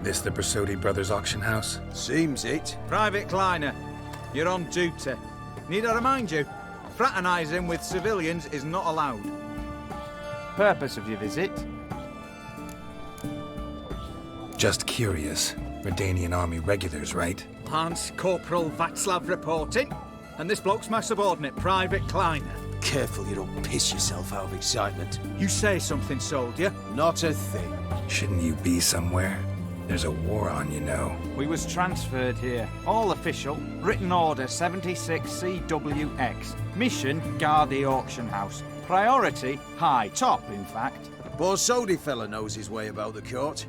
This the Borsody Brothers auction house? Seems it. Private Kleiner, you're on duty. Need I remind you, fraternising with civilians is not allowed. Purpose of your visit? Just curious. Redanian army regulars, right? Lance Corporal Václav reporting. And this bloke's my subordinate, Private Kleiner. Careful you don't piss yourself out of excitement. You say something, soldier? Not a thing. Shouldn't you be somewhere? There's a war on, you know. We was transferred here. All official. Written order 76 CWX. Mission, guard the auction house. Priority, high. Top, in fact. Borsody fella knows his way about the court.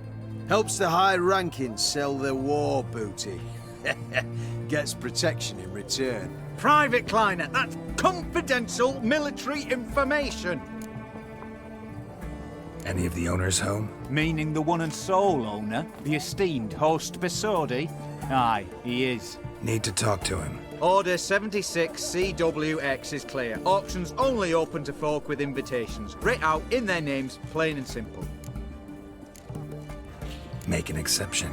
Helps the high rankings sell their war booty. Gets protection in return. Private Kleiner, that's confidential military information. Any of the owners home? Meaning the one and sole owner, the esteemed Horst Borsody? Aye, he is. Need to talk to him. Order 76 CWX is clear. Auctions only open to folk with invitations. Writ out in their names, plain and simple. Make an exception.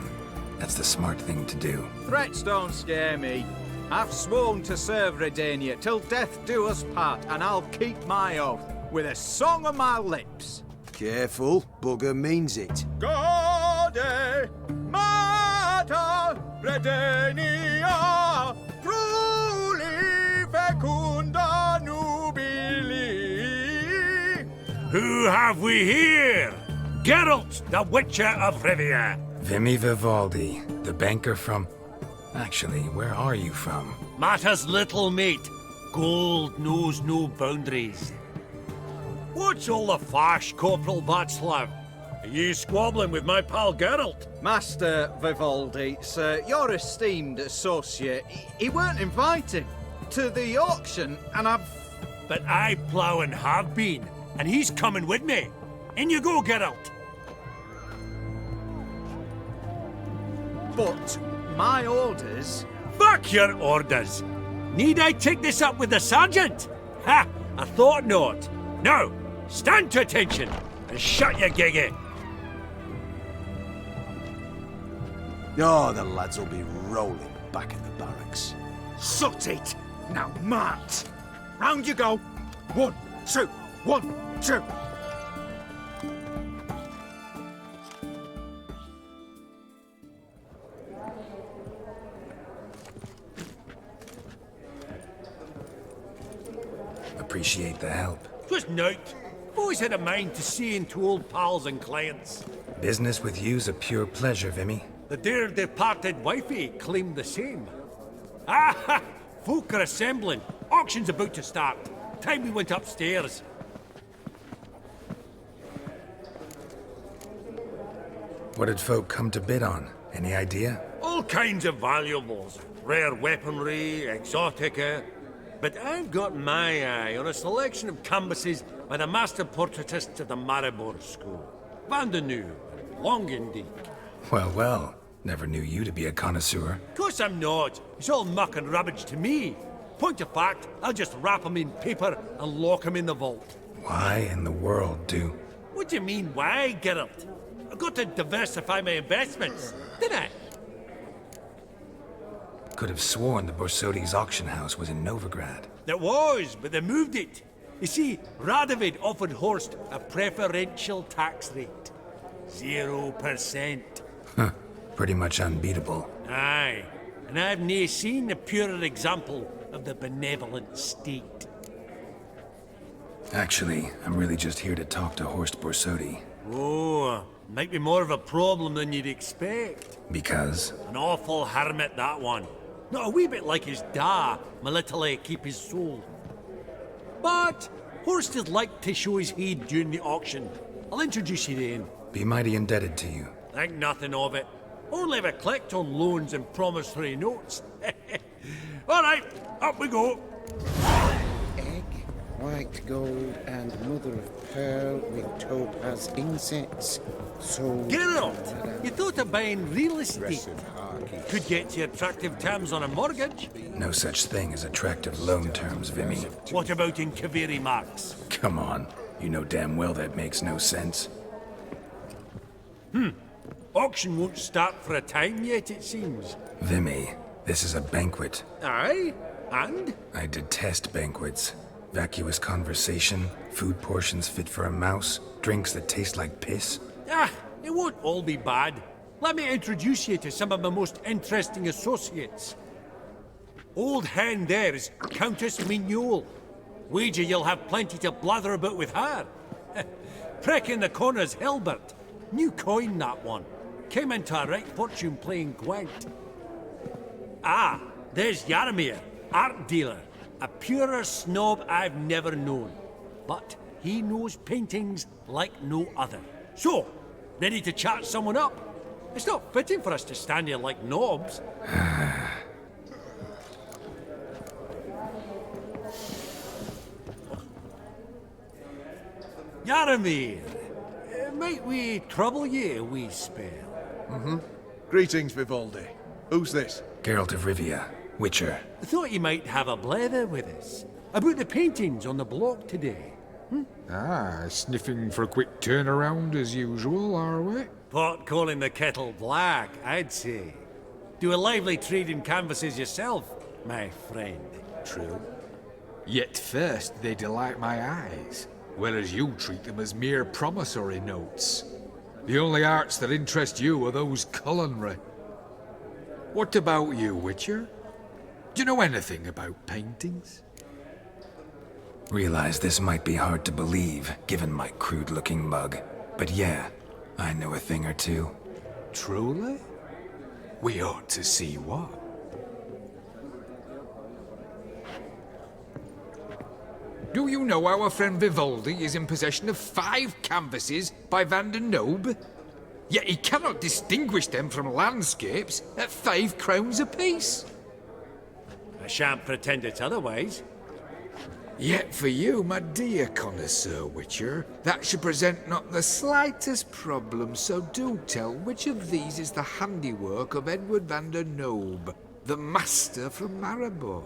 That's the smart thing to do. Threats don't scare me. I've sworn to serve Redania till death do us part, and I'll keep my oath with a song on my lips. Careful, bugger means it. Gaude Mater Redania, truly fecunda nubili. Who have we here? Geralt, the Witcher of Rivia. Vimy Vivaldi, the banker from... Actually, where are you from? Matters little, mate. Gold knows no boundaries. What's all the fash, Corporal Václav? Are you squabbling with my pal Geralt? Master Vivaldi, sir, your esteemed associate, he weren't invited to the auction, and I've... But I plough and have been, and he's coming with me. In you go, Geralt. But my orders... Fuck your orders. Need I take this up with the sergeant? Ha! I thought not. Now, stand to attention and shut your giggy. Oh, the lads will be rolling back at the barracks. Sut it! Now march! Round you go! 1, 2, 1, 2! Appreciate the help. Just note, always had a mind to see into old pals and clients. Business with you's a pure pleasure, Vimy. The dear departed wifey claimed the same. Ah! Folk are assembling. Auction's about to start. Time we went upstairs. What did folk come to bid on? Any idea? All kinds of valuables. Rare weaponry, exotica. But I've got my eye on a selection of canvases by the master portraitists of the Maribor School. Van de New, Longendijk. Well, well. Never knew you to be a connoisseur. Of course I'm not. It's all muck and rubbish to me. Point of fact, I'll just wrap 'em in paper and lock 'em in the vault. Why in the world do... What do you mean, why, Geralt? I've got to diversify my investments, didn't I? Could have sworn the Borsodi's auction house was in Novigrad. There was, but they moved it. You see, Radovid offered Horst a preferential tax rate. 0%. Huh. Pretty much unbeatable. Aye, and I've nae seen a purer example of the benevolent state. Actually, I'm really just here to talk to Horst Borsody. Oh, might be more of a problem than you'd expect. Because? An awful hermit, that one. Not a wee bit like his da, military keep his soul. But Horst is like to show his head during the auction. I'll introduce you to him. Be mighty indebted to you. Think nothing of it. Only ever collect on loans and promissory notes. All right, up we go. Egg, white gold, and mother of pearl with topaz insets. So... Geralt, you thought of buying real estate. Could get you attractive terms on a mortgage. No such thing as attractive loan terms, Vimy. What about in Kaviri marks? Come on. You know damn well that makes no sense. Auction won't start for a time yet, it seems. Vimy, this is a banquet. Aye? And? I detest banquets. Vacuous conversation, food portions fit for a mouse, drinks that taste like piss. Ah, it won't all be bad. Let me introduce you to some of my most interesting associates. Old hen there is Countess Mignole. Wager you'll have plenty to blather about with her. Prick in the corner's Hilbert. New coin, that one. Came into a right fortune playing Gwent. Ah, there's Yaromir, art dealer. A purer snob I've never known. But he knows paintings like no other. So, ready to chat someone up? It's not fitting for us to stand here like knobs. Yaromir, might we trouble ye a wee spell? Greetings, Vivaldi. Who's this? Geralt of Rivia, Witcher. I thought you might have a blather with us. About the paintings on the block today. Ah, sniffing for a quick turnaround as usual, are we? Pot calling the kettle black, I'd say. Do a lively trade in canvases yourself, my friend. True. Yet first they delight my eyes, whereas you treat them as mere promissory notes. The only arts that interest you are those culinary. What about you, Witcher? Do you know anything about paintings? Realize this might be hard to believe, given my crude-looking mug. But yeah, I know a thing or two. Truly? We ought to see what. Do you know our friend Vivaldi is in possession of 5 canvases by Van der Nobe? Yet he cannot distinguish them from landscapes at 5 crowns apiece. I shan't pretend it's otherwise. Yet for you, my dear connoisseur Witcher, that should present not the slightest problem, so do tell which of these is the handiwork of Edward van der Nobe, the master from Maribor.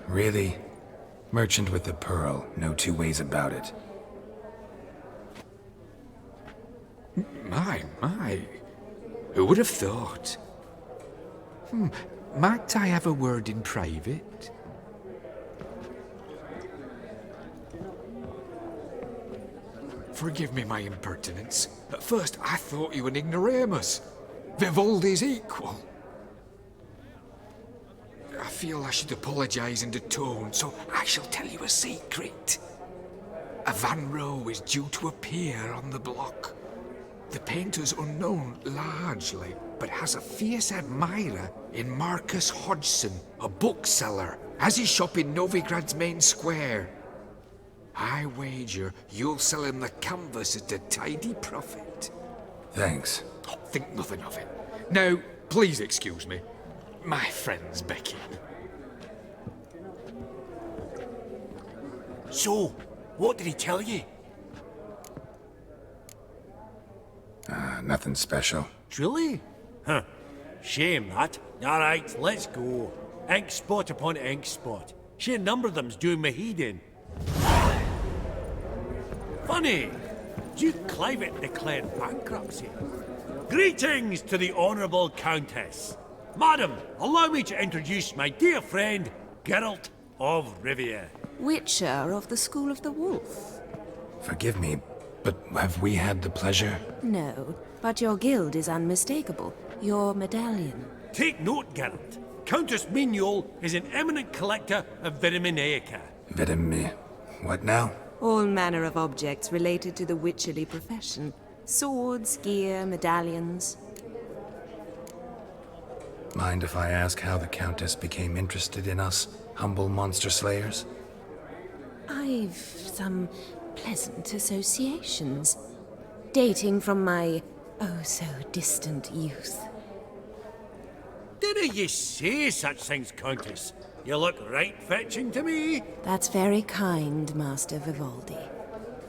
Really? Merchant with the pearl, no two ways about it. My. Who would have thought? Might I have a word in private? Forgive me my impertinence. At first I thought you an ignoramus. Vivaldi's equal. I feel I should apologize in the tone, so I shall tell you a secret. A Van Row is due to appear on the block. The painter's unknown largely, but has a fierce admirer in Marcus Hodgson, a bookseller, has his shop in Novigrad's main square. I wager you'll sell him the canvas at a tidy profit. Thanks. Oh, think nothing of it. Now, please excuse me. My friend's beckoning. So, what did he tell you? Nothing special. Truly? Huh. Shame that. Alright, let's go. Ink spot upon ink spot. Sheer number of them's doing me heed in. Funny. Duke Clivet declared bankruptcy. Greetings to the Honourable Countess. Madam, allow me to introduce my dear friend, Geralt of Rivia. Witcher of the School of the Wolf. Forgive me, but have we had the pleasure? No, but your guild is unmistakable. Your medallion. Take note, Geralt. Countess Mignole is an eminent collector of Vitaminaica. What now? All manner of objects related to the witcherly profession. Swords, gear, medallions. Mind if I ask how the Countess became interested in us, humble monster slayers? I've some pleasant associations, dating from my oh-so-distant youth. Didn't you say such things, Countess? You look right fetching to me. That's very kind, Master Vivaldi.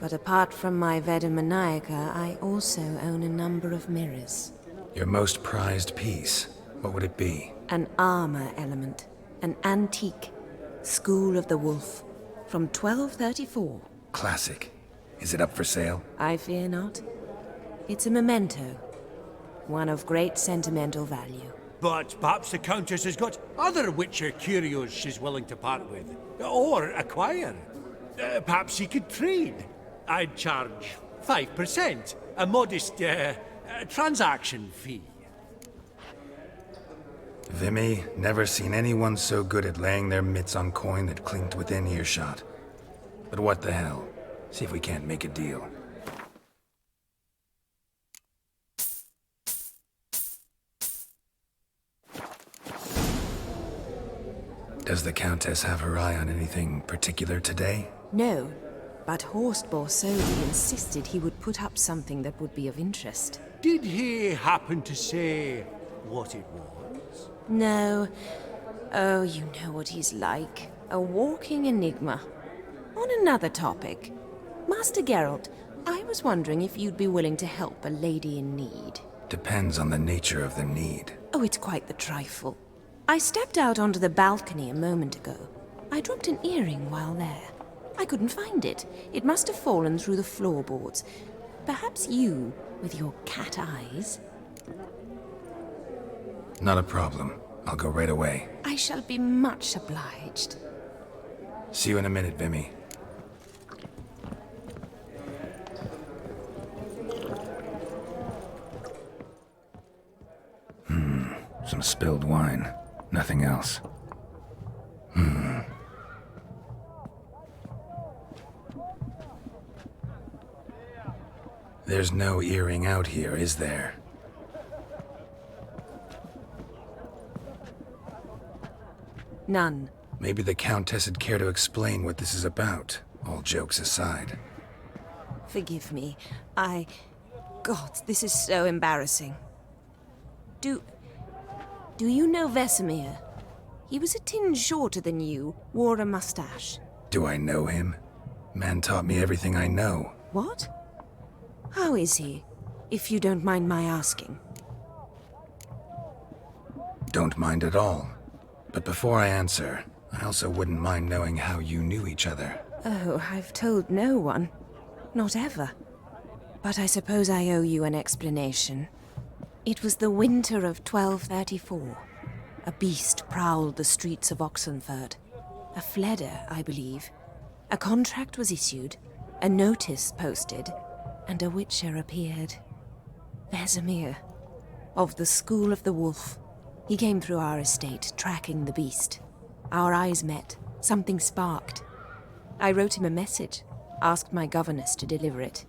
But apart from my Vitaminaica, I also own a number of mirrors. Your most prized piece, what would it be? An armor element. An antique. School of the Wolf. From 1234. Classic. Is it up for sale? I fear not. It's a memento. One of great sentimental value. But perhaps the Countess has got other Witcher curios she's willing to part with. Or acquire. Perhaps he could trade. I'd charge 5%. A modest, transaction fee. Vimy, never seen anyone so good at laying their mitts on coin that clinked within earshot. But what the hell? See if we can't make a deal. Does the Countess have her eye on anything particular today? No, but Horst Borsody insisted he would put up something that would be of interest. Did he happen to say what it was? No. Oh, you know what he's like. A walking enigma. On another topic, Master Geralt, I was wondering if you'd be willing to help a lady in need. Depends on the nature of the need. Oh, it's quite the trifle. I stepped out onto the balcony a moment ago. I dropped an earring while there. I couldn't find it. It must have fallen through the floorboards. Perhaps you, with your cat eyes... Not a problem. I'll go right away. I shall be much obliged. See you in a minute, Vimy. Some spilled wine. Nothing else. There's no earring out here, is there? None. Maybe the Countess would care to explain what this is about, all jokes aside. Forgive me. God, this is so embarrassing. Do you know Vesemir? He was a tinge shorter than you, wore a mustache. Do I know him? Man taught me everything I know. What? How is he, if you don't mind my asking? Don't mind at all. But before I answer, I also wouldn't mind knowing how you knew each other. Oh, I've told no one. Not ever. But I suppose I owe you an explanation. It was the winter of 1234. A beast prowled the streets of Oxenford. A fledder, I believe. A contract was issued, a notice posted, and a witcher appeared. Vesemir, of the School of the Wolf. He came through our estate, tracking the beast. Our eyes met. Something sparked. I wrote him a message, asked my governess to deliver it.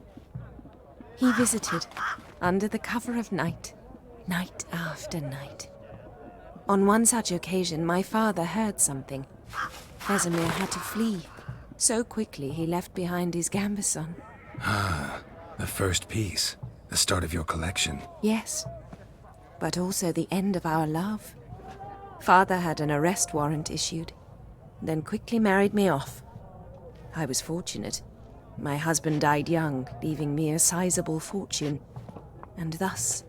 He visited, under the cover of night, night after night. On one such occasion, my father heard something. Vesemir had to flee. So quickly he left behind his gambeson. Ah, the first piece. The start of your collection. Yes, but also the end of our love. Father had an arrest warrant issued, then quickly married me off. I was fortunate. My husband died young, leaving me a sizable fortune. And thus,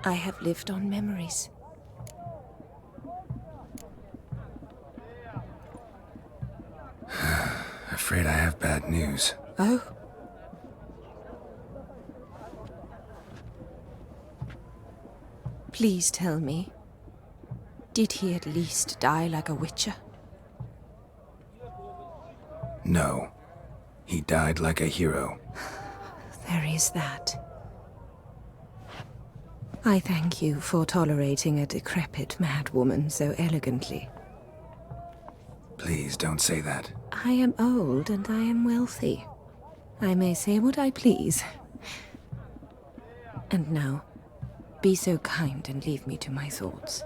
I have lived on memories. Afraid I have bad news. Oh? Please tell me, did he at least die like a witcher? No. He died like a hero. There is that. I thank you for tolerating a decrepit madwoman so elegantly. Please don't say that. I am old and I am wealthy. I may say what I please. And now, be so kind and leave me to my thoughts.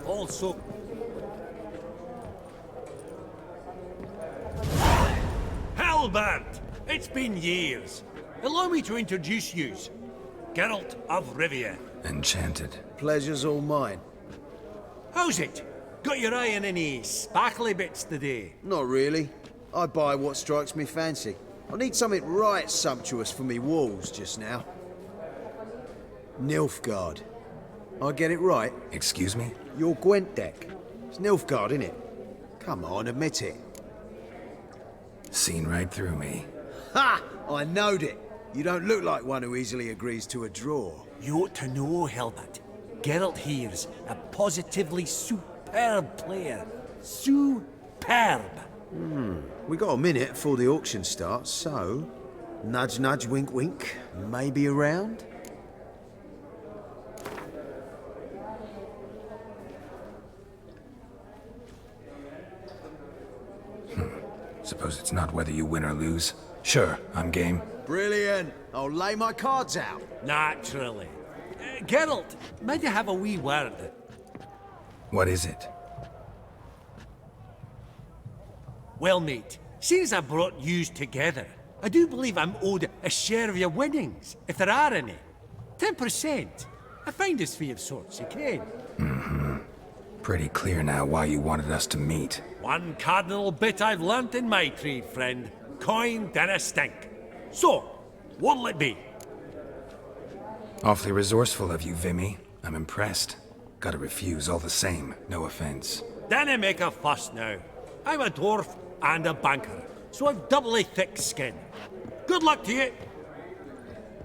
Also... Hilbert! It's been years. Allow me to introduce yous. Geralt of Rivia. Enchanted. Pleasure's all mine. How's it? Got your eye on any sparkly bits today? Not really. I buy what strikes me fancy. I need something right sumptuous for me walls just now. Nilfgaard. I get it right? Excuse me? Your Gwent deck. It's Nilfgaard, innit? Come on, admit it. Seen right through me. Ha! I knowed it. You don't look like one who easily agrees to a draw. You ought to know, Hilbert. Geralt here's a positively superb player. Superb. We got a minute before the auction starts, so... Nudge, nudge, wink, wink. Maybe around? Suppose it's not whether you win or lose. Sure, I'm game. Brilliant. I'll lay my cards out. Naturally. Geralt, might you have a wee word? What is it? Well, mate, since I brought yous together, I do believe I'm owed a share of your winnings, if there are any. 10%. I find this for your sorts, you can. Pretty clear now why you wanted us to meet. One cardinal bit I've learnt in my trade, friend. Coin dinna stink. So, what'll it be? Awfully resourceful of you, Vimy. I'm impressed. Gotta refuse all the same, no offense. Dinna make a fuss now. I'm a dwarf and a banker, so I've doubly thick skin. Good luck to you.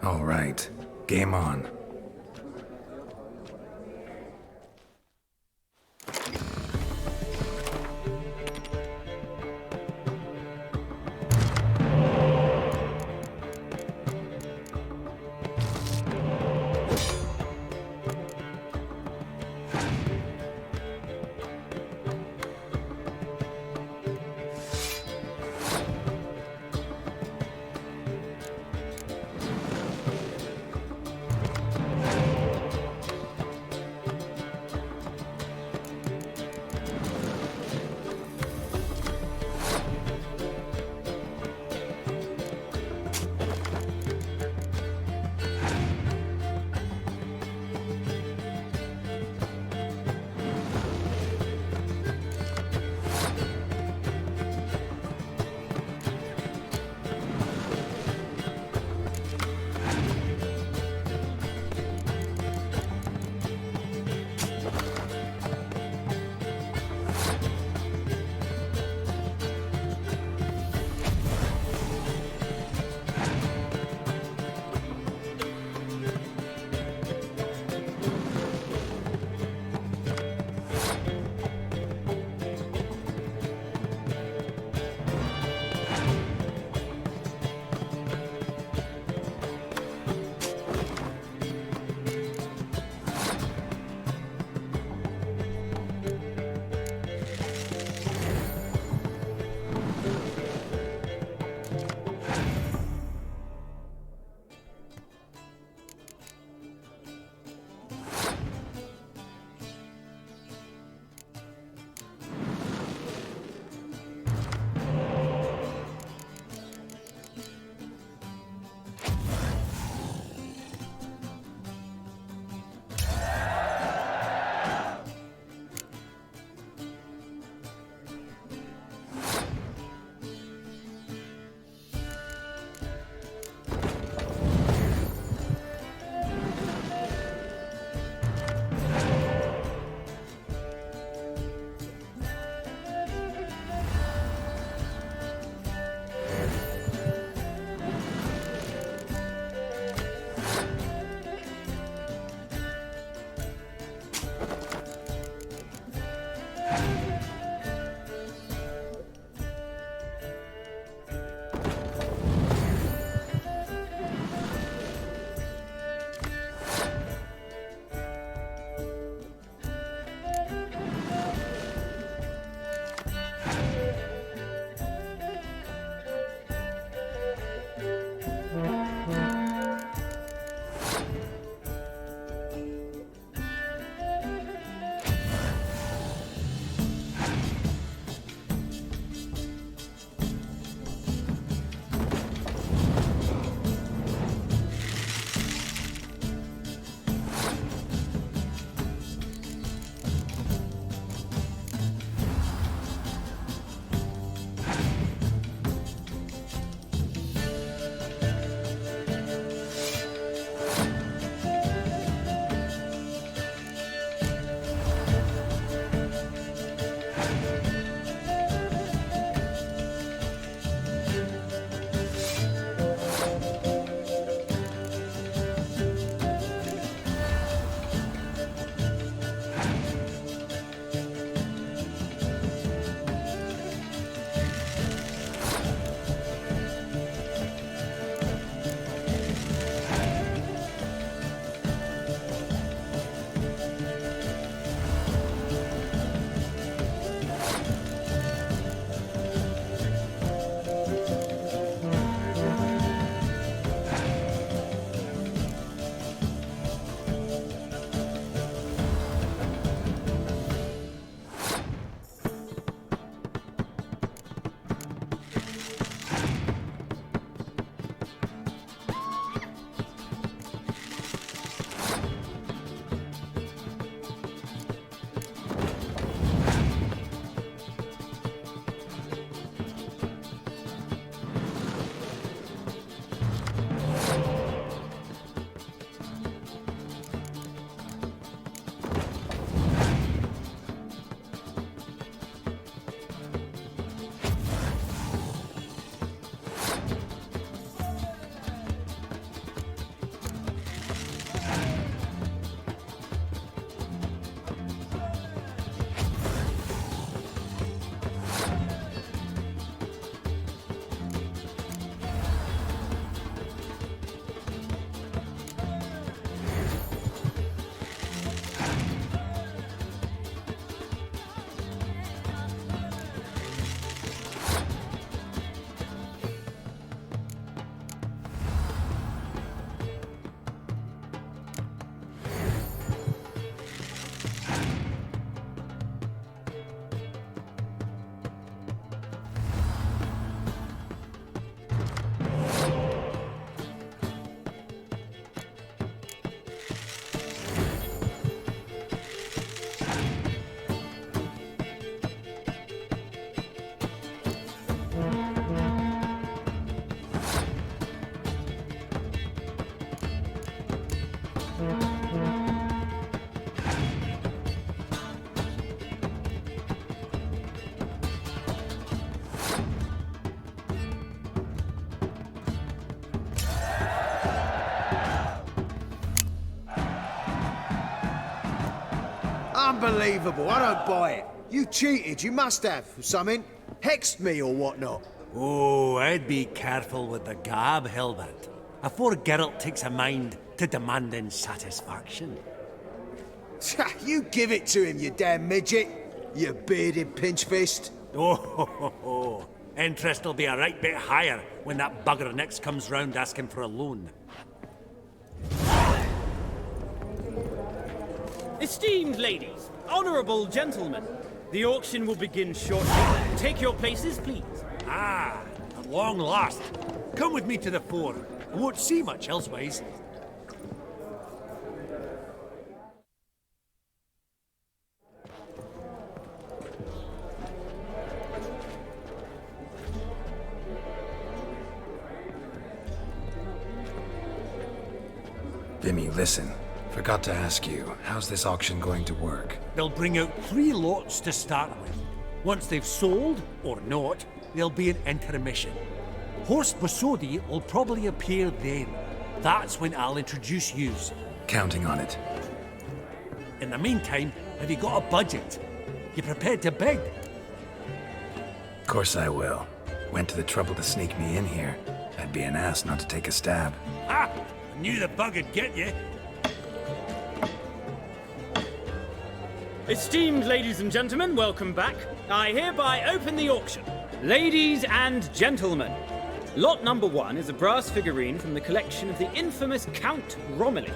All right, game on. Unbelievable. I don't buy it. You cheated. You must have. Something. Hexed me or whatnot. Oh, I'd be careful with the gab, Hilbert, afore Geralt takes a mind to demanding satisfaction. You give it to him, you damn midget. You bearded pinchfist. Oh, interest will be a right bit higher when that bugger next comes round asking for a loan. Esteemed ladies, honourable gentlemen, the auction will begin shortly. Take your places, please. Ah, at long last. Come with me to the fore. I won't see much elsewise. Vimy, listen. Forgot to ask you, how's this auction going to work? They'll bring out 3 lots to start with. Once they've sold, or not, there'll be an intermission. Horst Borsody will probably appear then. That's when I'll introduce yous. Counting on it. In the meantime, have you got a budget? You prepared to bid? Of course I will. Went to the trouble to sneak me in here. I'd be an ass not to take a stab. Ha! I knew the bug'd get you. Esteemed ladies and gentlemen, welcome back. I hereby open the auction. Ladies and gentlemen, lot number 1 is a brass figurine from the collection of the infamous Count Romilly.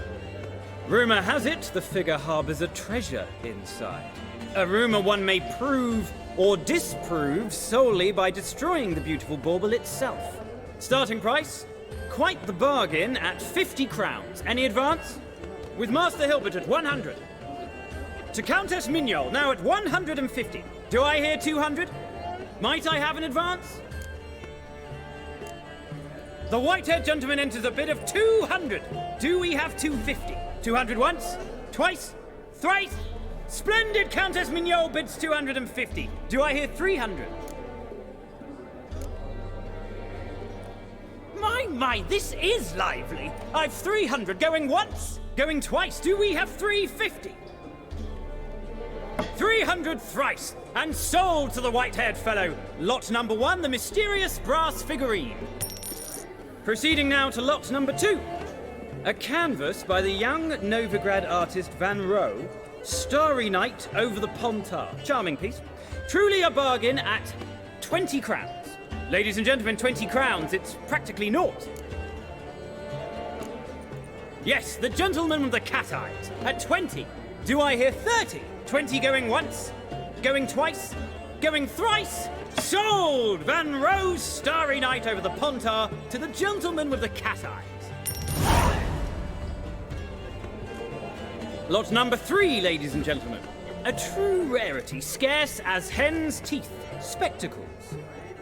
Rumour has it the figure harbours a treasure inside. A rumour one may prove or disprove solely by destroying the beautiful bauble itself. Starting price? Quite the bargain at 50 crowns. Any advance? With Master Hilbert at 100. To Countess Mignole, now at 150. Do I hear 200? Might I have an advance? The white-haired gentleman enters a bid of 200. Do we have 250? 200 once? Twice? Thrice? Splendid! Countess Mignole bids 250. Do I hear 300? My, this is lively. I've 300 going once, going twice. Do we have 350? 300 thrice, and sold to the white-haired fellow. Lot number 1, the mysterious brass figurine. Proceeding now to lot number 2. A canvas by the young Novigrad artist Van Rohe, Starry Night over the Pontar. Charming piece. Truly a bargain at 20 crowns. Ladies and gentlemen, 20 crowns, it's practically naught. Yes, the gentleman with the cat eyes, at 20. Do I hear 30? 20 going once, going twice, going thrice. Sold! Van Rohe's Starry Night over the Pontar to the gentleman with the cat eyes. Lot number 3, ladies and gentlemen. A true rarity, scarce as hen's teeth. Spectacles.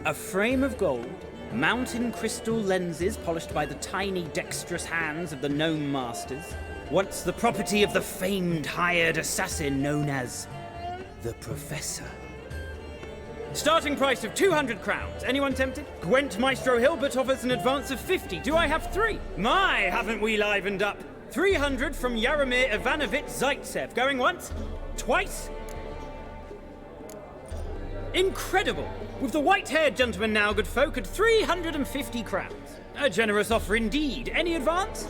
A frame of gold, mountain crystal lenses polished by the tiny dexterous hands of the gnome masters. Once the property of the famed hired assassin known as the Professor. Starting price of 200 crowns. Anyone tempted? Gwent Maestro Hilbert offers an advance of 50. Do I have 3? My, haven't we livened up? 300 from Yaromir Ivanovich Zaitsev. Going once? Twice? Incredible! With the white-haired gentleman now, good folk, at 350 crowns. A generous offer indeed. Any advance?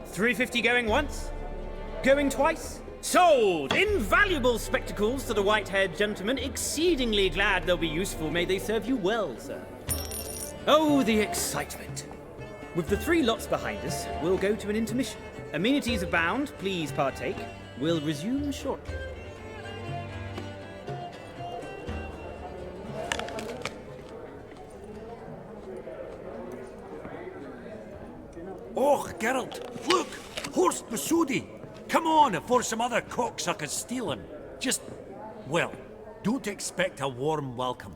350 going once? Going twice? Sold! Invaluable spectacles to the white-haired gentleman. Exceedingly glad they'll be useful. May they serve you well, sir. Oh, the excitement. With the 3 lots behind us, we'll go to an intermission. Amenities abound. Please partake. We'll resume shortly. Oh, Geralt, look! Horst Borsody! Come on, before some other cocksuckers steal him. Just, well, don't expect a warm welcome.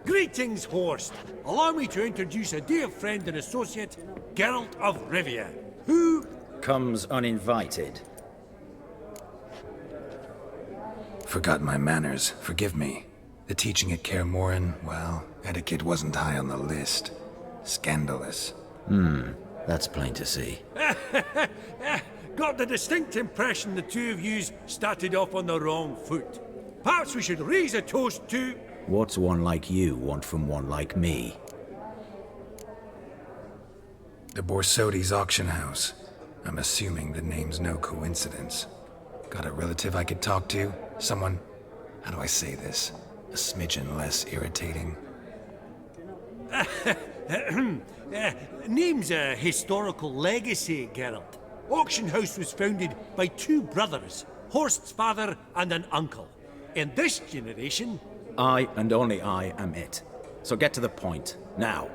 Greetings, Horst. Allow me to introduce a dear friend and associate, Geralt of Rivia, who comes uninvited. Forgot my manners. Forgive me. The teaching at Kaer Morhen, well, etiquette wasn't high on the list. Scandalous. That's plain to see. Got the distinct impression the two of yous started off on the wrong foot. Perhaps we should raise a toast to... What's one like you want from one like me? The Borsody's auction house. I'm assuming the name's no coincidence. Got a relative I could talk to? Someone, how do I say this? A smidgen less irritating. Name's a historical legacy, Geralt. Auction house was founded by two brothers, Horst's father and an uncle. In this generation... I and only I am it. So get to the point, now.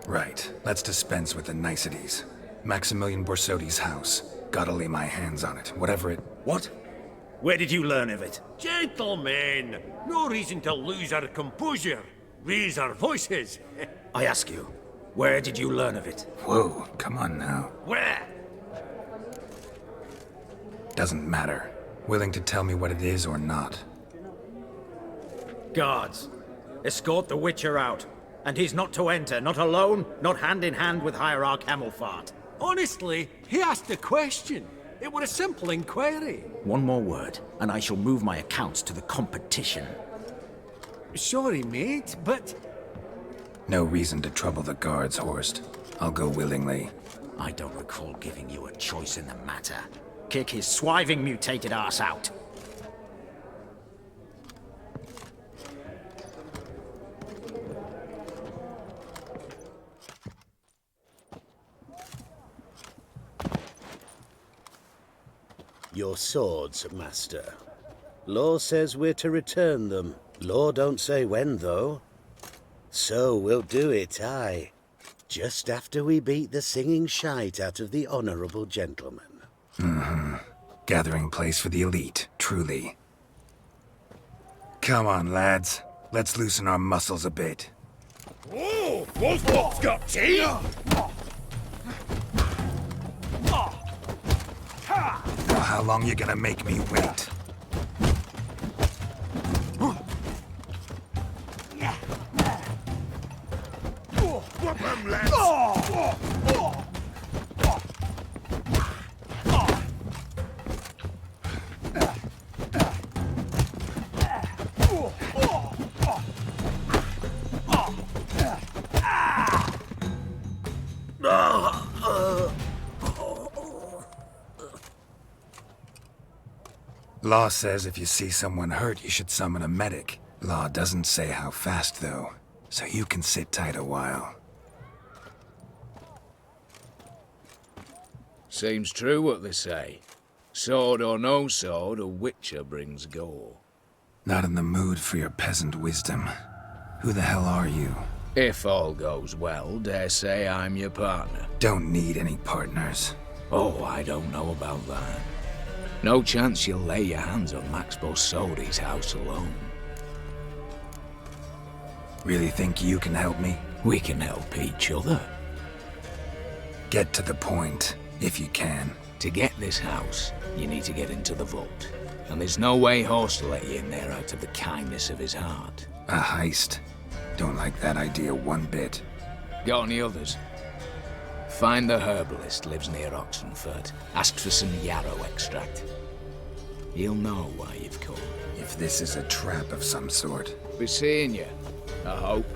Right, let's dispense with the niceties. Maximilian Borsody's house. Gotta lay my hands on it, whatever it... What? Where did you learn of it? Gentlemen, no reason to lose our composure. Raise our voices. I ask you, where did you learn of it? Whoa, come on now. Where? Doesn't matter. Willing to tell me what it is or not. Guards, escort the Witcher out. And he's not to enter, not alone, not hand in hand with Hierarch Hemmelfart. Honestly, he asked a question. It were a simple inquiry. One more word, and I shall move my accounts to the competition. Sorry, mate, but... No reason to trouble the guards, Horst. I'll go willingly. I don't recall giving you a choice in the matter. Kick his swiving mutated ass out. Your swords, master. Law says we're to return them. Law don't say when, though. So we'll do it, aye. Just after we beat the singing shite out of the honourable gentleman. Gathering place for the elite, truly. Come on, lads. Let's loosen our muscles a bit. Oh, Wolf's got teeth! Well, how long you gonna make me wait? Whoop 'em, lads! Law says if you see someone hurt, you should summon a medic. Law doesn't say how fast, though, so you can sit tight a while. Seems true what they say. Sword or no sword, a witcher brings gore. Not in the mood for your peasant wisdom. Who the hell are you? If all goes well, dare say I'm your partner. Don't need any partners. Oh, I don't know about that. No chance you'll lay your hands on Max Borsody's house alone. Really think you can help me? We can help each other. Get to the point, if you can. To get this house, you need to get into the vault. And there's no way Horst will let you in there out of the kindness of his heart. A heist? Don't like that idea one bit. Got any others? Find the herbalist, lives near Oxenfurt. Ask for some yarrow extract. He'll know why you've come. If this is a trap of some sort. Be seeing you, I hope.